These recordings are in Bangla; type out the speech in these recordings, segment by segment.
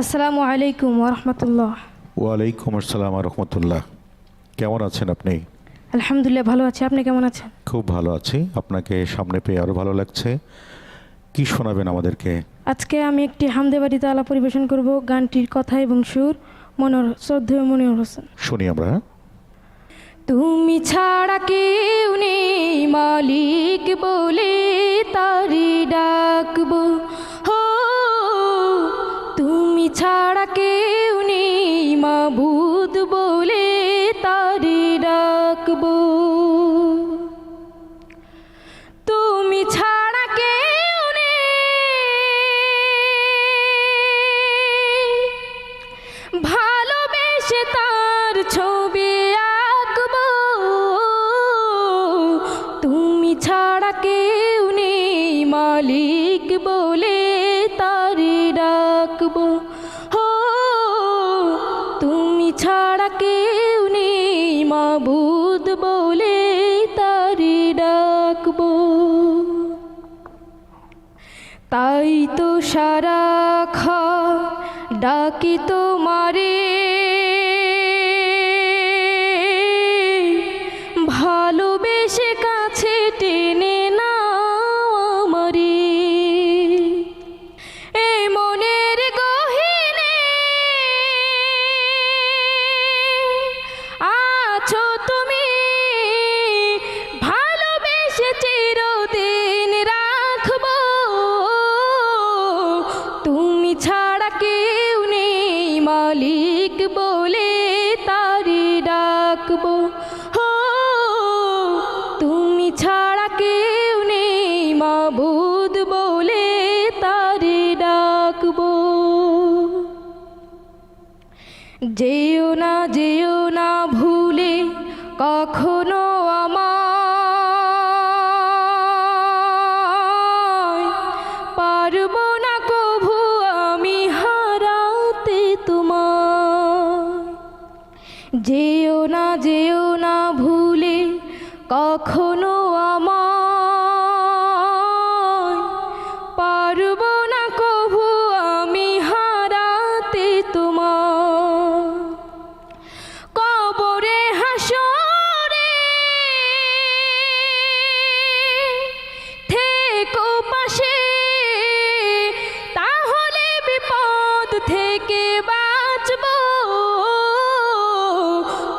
আসসালামু আলাইকুম ওরহমতুল্লাহ। ওয়ালাইকুম আসসালাম রহমতুল্লাহ। কেমন আছেন আপনি? আলহামদুলিল্লাহ ভালো আছি, আপনি কেমন আছেন? খুব ভালো আছি, আপনাকে সামনে পেয়ে আরও ভালো লাগছে। কি শোনাবেন আমাদেরকে? আজকে আমি একটি হামদে বাড়ি তাআলা পরিবেশন করব। গানটির কথা এবং সুর শ্রদ্ধেয় মনির হোসেন। শুনি আমরা। তুমি ছাড়া কেউ নেই মালিক বলে তারি ডাকবো, হো তুমি ছাড়া কেউ নেই মাবুদ বলে তারি ডাকবো। তুমি ছাড়া কেউ নেই ভালোবেসে তার ছবি আঁকবো। তুমি ছাড়া কেউ নেই মালিক বলে তারি ডাকবো, হো তুমি ছাড়া কেউ নেই মাবুদ বলে তারি ডাকবো। তাই তো সারাক্ষণ ডাকি তোমারে, ভালোবেসে কাছে টেনে নাও আমারে। এই মনের গহীনে আছো তুমি, ভালোবেসে চিরদিন রাখবো। তুমি ছাড়া কেউ নেই মালিক বলে তারি ডাকবো, হো তুমি ছাড়া কেউ নেই মাবুদ বলে তারি ডাকবো। যেও না ভুলে কখনো আমায়, পারবো না কভু আমি হারাতে তোমায়। যেও না ভুলে কখনো আমায়, পারবো না কভু আমি হারাতে তোমায়। কবরে হাসরে থেকো পাশে, তাহলে বিপদ থেকে বাঁচবো।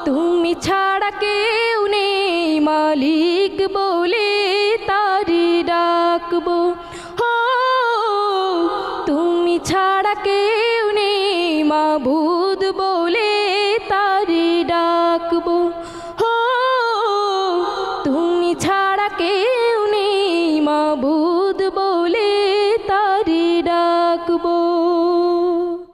তুমি ছাড়া কেউ নেই মালিক বলে তারি ডাকবো, হো তুমি ছাড়া কেউ নেই মাবুদ বলে তারি ডাকবো, হো তুমি ছাড়া কেউ নেই মাবুদ বলে